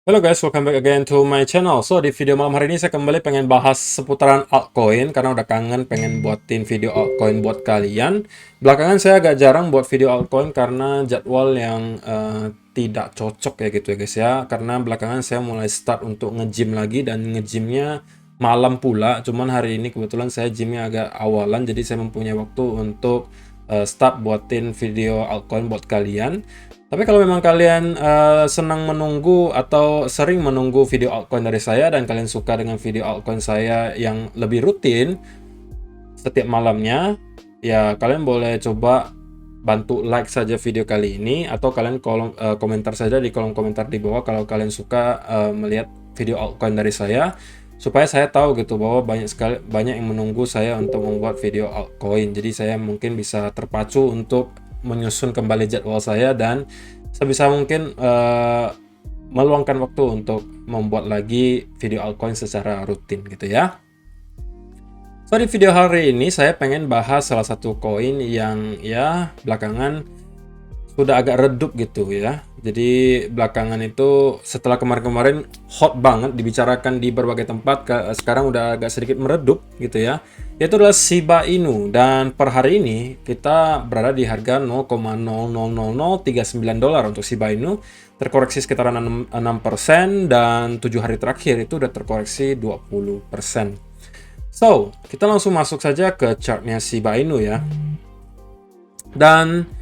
Halo guys, welcome back again to my channel. So, di video malam hari ini saya kembali pengen bahas seputaran altcoin karena udah kangen pengen buatin video altcoin buat kalian. Belakangan saya agak jarang buat video altcoin karena jadwal yang tidak cocok ya gitu ya guys ya. Karena belakangan saya mulai start untuk nge-gym lagi dan nge-gymnya malam pula. Cuman hari ini kebetulan saya gymnya agak awalan, jadi saya mempunyai waktu untuk start buatin video altcoin buat kalian. Tapi kalau memang kalian senang menunggu atau sering menunggu video altcoin dari saya dan kalian suka dengan video altcoin saya yang lebih rutin setiap malamnya, ya kalian boleh coba bantu like saja video kali ini atau kalian komentar saja di kolom komentar di bawah kalau kalian suka melihat video altcoin dari saya, supaya saya tahu gitu bahwa banyak yang menunggu saya untuk membuat video altcoin. Jadi saya mungkin bisa terpacu untuk menyusun kembali jadwal saya dan sebisa mungkin meluangkan waktu untuk membuat lagi video altcoin secara rutin gitu ya. So, di video hari ini saya pengen bahas salah satu koin yang ya belakangan sudah agak redup gitu ya. Jadi belakangan itu setelah kemarin-kemarin hot banget dibicarakan di berbagai tempat, sekarang udah agak sedikit meredup gitu ya. Yaitu adalah Shiba Inu, dan per hari ini kita berada di harga 0,00039 dolar untuk Shiba Inu, terkoreksi sekitar 6% dan 7 hari terakhir itu udah terkoreksi 20%. So, kita langsung masuk saja ke chartnya Shiba Inu ya. Dan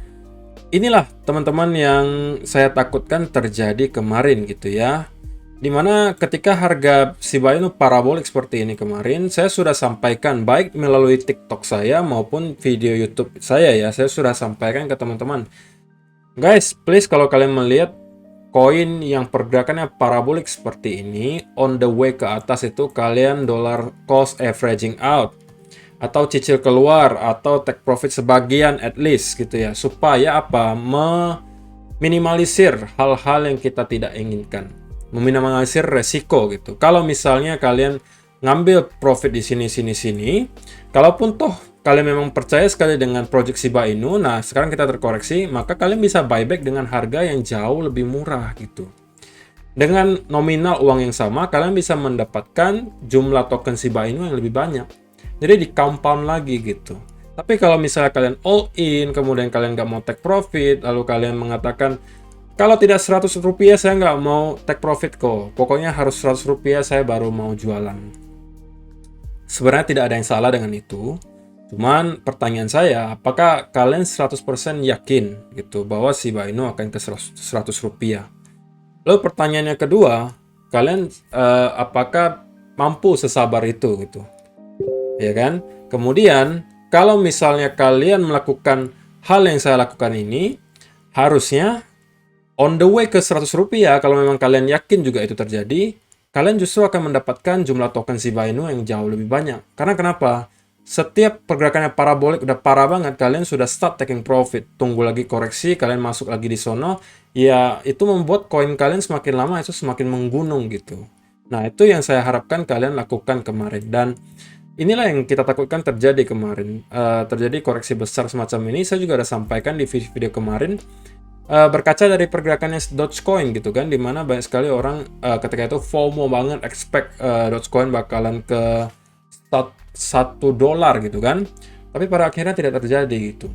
inilah teman-teman yang saya takutkan terjadi kemarin gitu ya. Dimana ketika harga Shiba Inu parabolik seperti ini kemarin, saya sudah sampaikan baik melalui TikTok saya maupun video YouTube saya ya. Saya sudah sampaikan ke teman-teman, guys, please kalau kalian melihat koin yang pergerakannya parabolik seperti ini, on the way ke atas itu kalian dollar cost averaging out atau cicil keluar atau take profit sebagian at least gitu ya, supaya apa? Meminimalisir hal-hal yang kita tidak inginkan, meminimalisir resiko gitu. Kalau misalnya kalian ngambil profit di sini, kalaupun toh kalian memang percaya sekali dengan project Shiba Inu, nah sekarang kita terkoreksi, maka kalian bisa buyback dengan harga yang jauh lebih murah gitu. Dengan nominal uang yang sama, kalian bisa mendapatkan jumlah token Shiba Inu yang lebih banyak. Jadi di compound lagi gitu. Tapi kalau misalnya kalian all in, kemudian kalian nggak mau take profit, lalu kalian mengatakan, kalau tidak 100 rupiah saya nggak mau take profit kok, pokoknya harus 100 rupiah saya baru mau jualan. Sebenarnya tidak ada yang salah dengan itu. Cuman pertanyaan saya, apakah kalian 100% yakin gitu bahwa Shiba Inu akan ke 100 rupiah? Lalu pertanyaannya kedua, kalian apakah mampu sesabar itu gitu? Ya kan? Kemudian, kalau misalnya kalian melakukan hal yang saya lakukan ini, harusnya on the way ke 100 rupiah, kalau memang kalian yakin juga itu terjadi, kalian justru akan mendapatkan jumlah token Shiba Inu yang jauh lebih banyak. Karena kenapa? Setiap pergerakannya parabolik udah parah banget, kalian sudah start taking profit. Tunggu lagi koreksi, kalian masuk lagi di sono, ya itu membuat koin kalian semakin lama itu semakin menggunung gitu. Nah, itu yang saya harapkan kalian lakukan kemarin. Dan inilah yang kita takutkan terjadi kemarin. Terjadi koreksi besar semacam ini. Saya juga udah sampaikan di video kemarin. Berkaca dari pergerakannya Dogecoin gitu kan, dimana banyak sekali orang ketika itu FOMO banget, expect Dogecoin bakalan ke $1 gitu kan. Tapi pada akhirnya tidak terjadi gitu.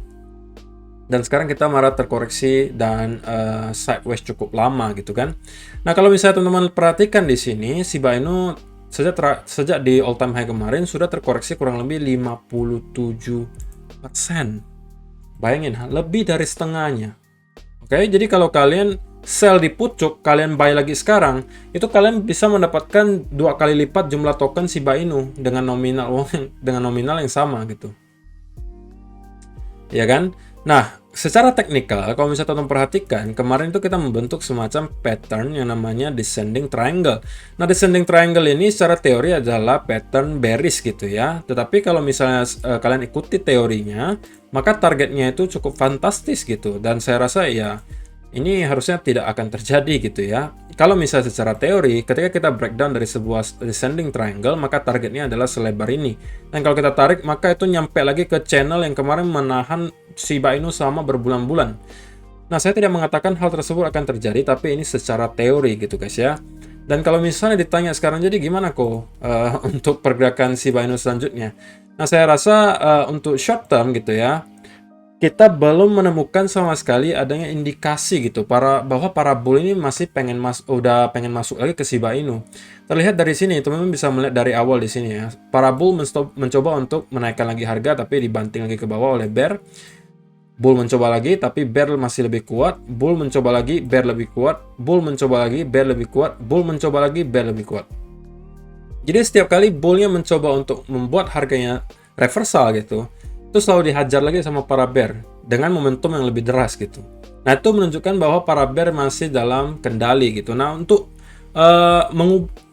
Dan sekarang kita malah terkoreksi dan sideways cukup lama gitu kan. Nah, kalau misalnya teman-teman perhatikan di sini, Shiba Inu sejak di all time high kemarin sudah terkoreksi kurang lebih 57%. Bayangin, lebih dari setengahnya. Oke, jadi kalau kalian sell di pucuk, kalian buy lagi sekarang, itu kalian bisa mendapatkan 2 kali lipat jumlah token Shiba Inu dengan nominal yang sama gitu. Ya kan? Nah, secara teknikal, kalau misalnya teman perhatikan, kemarin itu kita membentuk semacam pattern yang namanya descending triangle. Nah, descending triangle ini secara teori adalah pattern bearish gitu ya. Tetapi kalau misalnya kalian ikuti teorinya, maka targetnya itu cukup fantastis gitu. Dan saya rasa ya, ini harusnya tidak akan terjadi gitu ya. Kalau misalnya secara teori, ketika kita breakdown dari sebuah descending triangle, maka targetnya adalah selebar ini. Dan kalau kita tarik, maka itu nyampe lagi ke channel yang kemarin menahan Shiba Inu selama berbulan-bulan. Nah, saya tidak mengatakan hal tersebut akan terjadi, tapi ini secara teori gitu guys ya. Dan kalau misalnya ditanya sekarang jadi gimana kok untuk pergerakan Shiba Inu selanjutnya? Nah, saya rasa untuk short term gitu ya, kita belum menemukan sama sekali adanya indikasi gitu bahwa para bull ini masih udah pengen masuk lagi ke Shiba Inu. Terlihat dari sini, teman-teman bisa melihat dari awal di sini ya. Para bull mencoba untuk menaikkan lagi harga tapi dibanting lagi ke bawah oleh bear. Bull mencoba lagi, tapi bear masih lebih kuat. Bull mencoba lagi, bear lebih kuat. Bull mencoba lagi, bear lebih kuat. Bull mencoba lagi, bear lebih kuat. Jadi setiap kali bullnya mencoba untuk membuat harganya reversal gitu, itu selalu dihajar lagi sama para bear dengan momentum yang lebih deras gitu. Nah, itu menunjukkan bahwa para bear masih dalam kendali gitu. Nah, untuk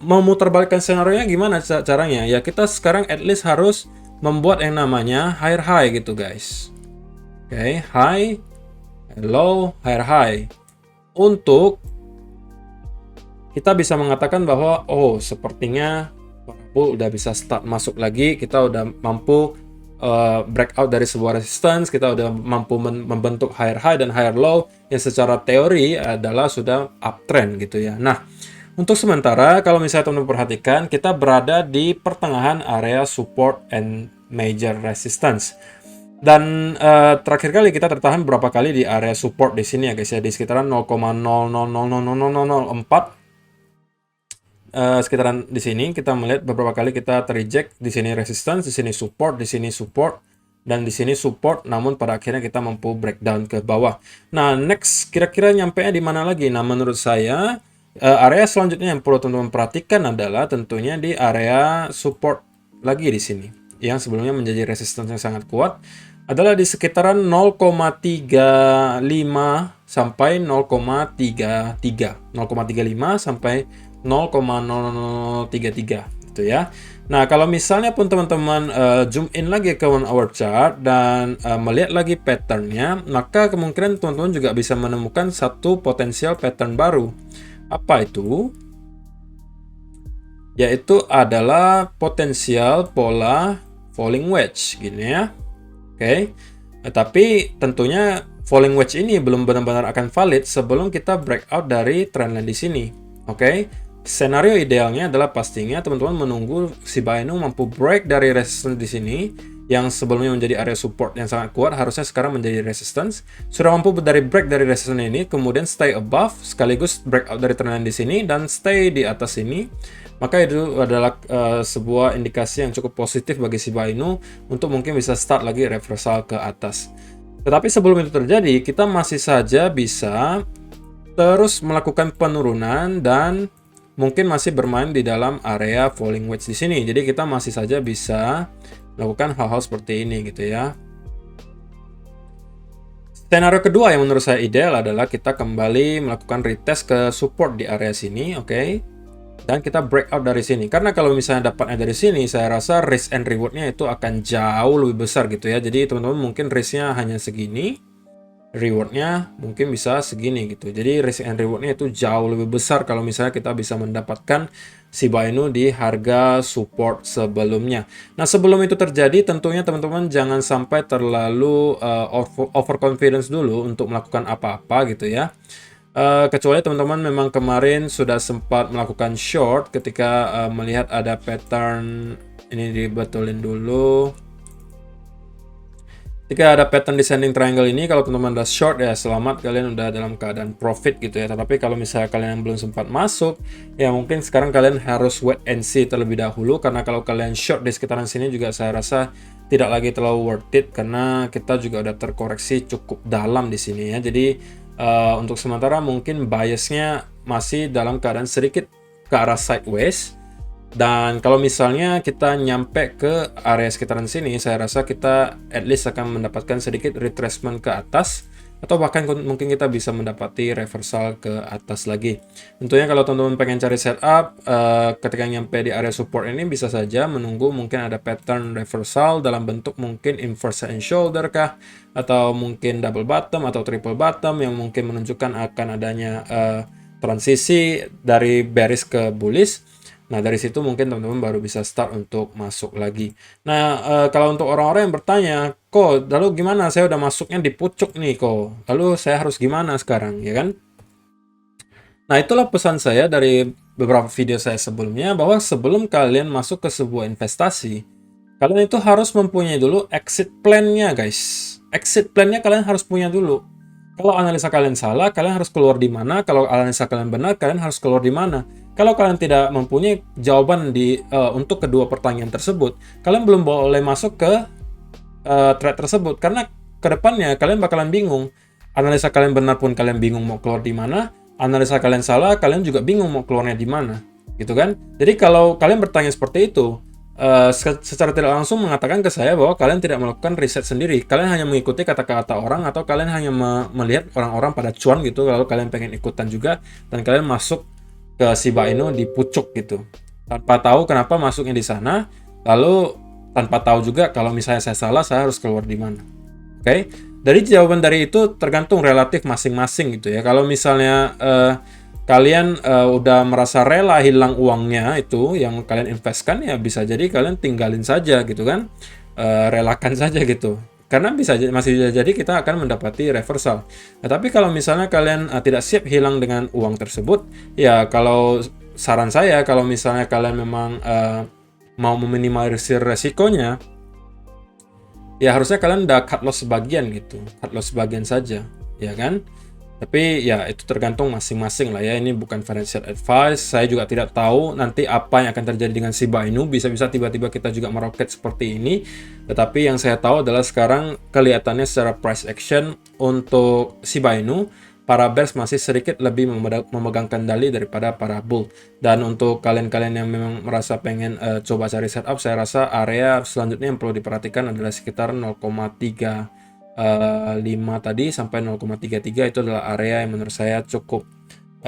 memutarbalikkan scenario-nya gimana caranya? Ya, kita sekarang at least harus membuat yang namanya higher high gitu, guys. Oke, high, low, higher high. Untuk kita bisa mengatakan bahwa, oh, sepertinya bull udah bisa start masuk lagi, kita udah mampu breakout dari sebuah resistance, kita udah mampu membentuk higher high dan higher low yang secara teori adalah sudah uptrend gitu ya. Nah, untuk sementara kalau misalnya teman-teman perhatikan, kita berada di pertengahan area support and major resistance. Dan terakhir kali kita tertahan berapa kali di area support di sini ya guys ya, di sekitaran 0,000004. Sekitaran di sini kita melihat beberapa kali kita terreject, di sini resistance, di sini support, dan di sini support, namun pada akhirnya kita mampu breakdown ke bawah. Nah, next kira-kira nyampe di mana lagi? Nah, menurut saya area selanjutnya yang perlu teman-teman perhatikan adalah tentunya di area support lagi di sini, yang sebelumnya menjadi resistance yang sangat kuat, adalah di sekitaran 0,35 sampai 0,33, 0,35 sampai 0,0033 gitu ya. Nah, kalau misalnya pun teman-teman zoom in lagi ke 1 hour chart dan melihat lagi patternnya, maka kemungkinan teman-teman juga bisa menemukan satu potensial pattern baru. Apa itu? Yaitu adalah potensial pola falling wedge gini ya. Oke. Tapi tentunya falling wedge ini belum benar-benar akan valid sebelum kita breakout dari trendline di sini. Oke. Skenario idealnya adalah pastinya teman-teman menunggu Shiba Inu mampu break dari resistance di sini yang sebelumnya menjadi area support yang sangat kuat, harusnya sekarang menjadi resistance. Sudah mampu break dari resistance ini, kemudian stay above sekaligus breakout dari trendline di sini dan stay di atas ini. Maka itu adalah sebuah indikasi yang cukup positif bagi Shiba Inu untuk mungkin bisa start lagi reversal ke atas. Tetapi sebelum itu terjadi, kita masih saja bisa terus melakukan penurunan dan mungkin masih bermain di dalam area falling wedge di sini. Jadi kita masih saja bisa melakukan hal-hal seperti ini gitu ya. Skenario kedua yang menurut saya ideal adalah kita kembali melakukan retest ke support di area sini, oke? Dan kita breakout dari sini. Karena kalau misalnya dapatnya dari sini, saya rasa risk and reward-nya itu akan jauh lebih besar gitu ya. Jadi teman-teman mungkin risk-nya hanya segini, reward-nya mungkin bisa segini gitu. Jadi risk and reward-nya itu jauh lebih besar kalau misalnya kita bisa mendapatkan Shiba Inu di harga support sebelumnya. Nah, sebelum itu terjadi, tentunya teman-teman jangan sampai terlalu overconfidence dulu untuk melakukan apa-apa gitu ya. Kecuali teman-teman memang kemarin sudah sempat melakukan short ketika melihat ada pattern ini, dibetulin dulu. Ketika ada pattern descending triangle ini, kalau teman-teman udah short ya selamat, kalian udah dalam keadaan profit gitu ya. Tetapi kalau misalnya kalian yang belum sempat masuk, ya mungkin sekarang kalian harus wait and see terlebih dahulu, karena kalau kalian short di sekitaran sini juga saya rasa tidak lagi terlalu worth it, karena kita juga udah terkoreksi cukup dalam di sini ya. Jadi untuk sementara mungkin biasnya masih dalam keadaan sedikit ke arah sideways. Dan kalau misalnya kita nyampe ke area sekitaran sini, saya rasa kita at least akan mendapatkan sedikit retracement ke atas, atau bahkan mungkin kita bisa mendapati reversal ke atas lagi. Tentunya kalau teman-teman pengen cari setup ketika nyampe di area support ini, bisa saja menunggu mungkin ada pattern reversal dalam bentuk mungkin inverse and shoulder kah, atau mungkin double bottom atau triple bottom yang mungkin menunjukkan akan adanya transisi dari bearish ke bullish. Nah, dari situ mungkin teman-teman baru bisa start untuk masuk lagi. Nah, kalau untuk orang-orang yang bertanya, kok lalu gimana, saya udah masuknya di pucuk nih kok, lalu saya harus gimana sekarang, ya kan? Nah, itulah pesan saya dari beberapa video saya sebelumnya, bahwa sebelum kalian masuk ke sebuah investasi, kalian itu harus mempunyai dulu exit plan-nya, guys. Exit plan-nya kalian harus punya dulu. Kalau analisa kalian salah, kalian harus keluar di mana. Kalau analisa kalian benar, kalian harus keluar di mana. Kalau kalian tidak mempunyai jawaban untuk kedua pertanyaan tersebut, kalian belum boleh masuk ke trade tersebut. Karena kedepannya kalian bakalan bingung. Analisa kalian benar pun kalian bingung mau keluar di mana. Analisa kalian salah, kalian juga bingung mau keluarnya di mana. Gitu kan? Jadi kalau kalian bertanya seperti itu, secara tidak langsung mengatakan ke saya bahwa kalian tidak melakukan riset sendiri. Kalian hanya mengikuti kata-kata orang, atau kalian hanya melihat orang-orang pada cuan gitu, lalu kalian pengen ikutan juga, dan kalian masuk ke Shiba Inu di pucuk gitu. Tanpa tahu kenapa masuknya di sana, lalu tanpa tahu juga kalau misalnya saya salah, saya harus keluar di mana. Oke? Dari jawaban dari itu tergantung relatif masing-masing gitu ya. Kalau misalnya kalian udah merasa rela hilang uangnya itu yang kalian investkan, ya bisa jadi kalian tinggalin saja gitu kan, relakan saja gitu, karena masih bisa jadi kita akan mendapati reversal. Nah, tapi kalau misalnya kalian tidak siap hilang dengan uang tersebut, ya kalau saran saya, kalau misalnya kalian memang mau meminimalisir resikonya, ya harusnya kalian udah cut loss sebagian gitu, cut loss sebagian saja, ya kan? Tapi ya itu tergantung masing-masing lah ya, ini bukan financial advice, saya juga tidak tahu nanti apa yang akan terjadi dengan Shiba Inu, bisa-bisa tiba-tiba kita juga meroket seperti ini. Tetapi yang saya tahu adalah sekarang kelihatannya secara price action untuk Shiba Inu, para bears masih sedikit lebih memegang kendali daripada para bull. Dan untuk kalian-kalian yang memang merasa pengen coba cari setup, saya rasa area selanjutnya yang perlu diperhatikan adalah sekitar 0,35 tadi sampai 0,33. Itu adalah area yang menurut saya cukup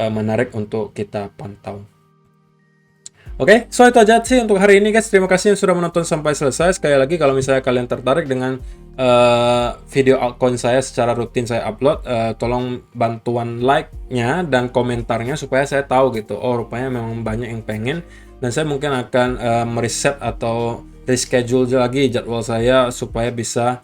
menarik untuk kita pantau. Oke, so itu aja sih untuk hari ini guys. Terima kasih yang sudah menonton sampai selesai. Sekali lagi, kalau misalnya kalian tertarik dengan video altcoin saya secara rutin saya upload, tolong bantuan like-nya dan komentarnya supaya saya tahu gitu, oh rupanya memang banyak yang pengen, dan saya mungkin akan mereset atau reschedule lagi jadwal saya supaya bisa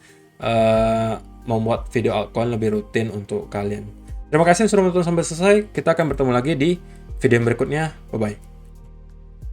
membuat video altcoin lebih rutin untuk kalian. Terima kasih yang sudah menonton sampai selesai. Kita akan bertemu lagi di video yang berikutnya. Bye bye.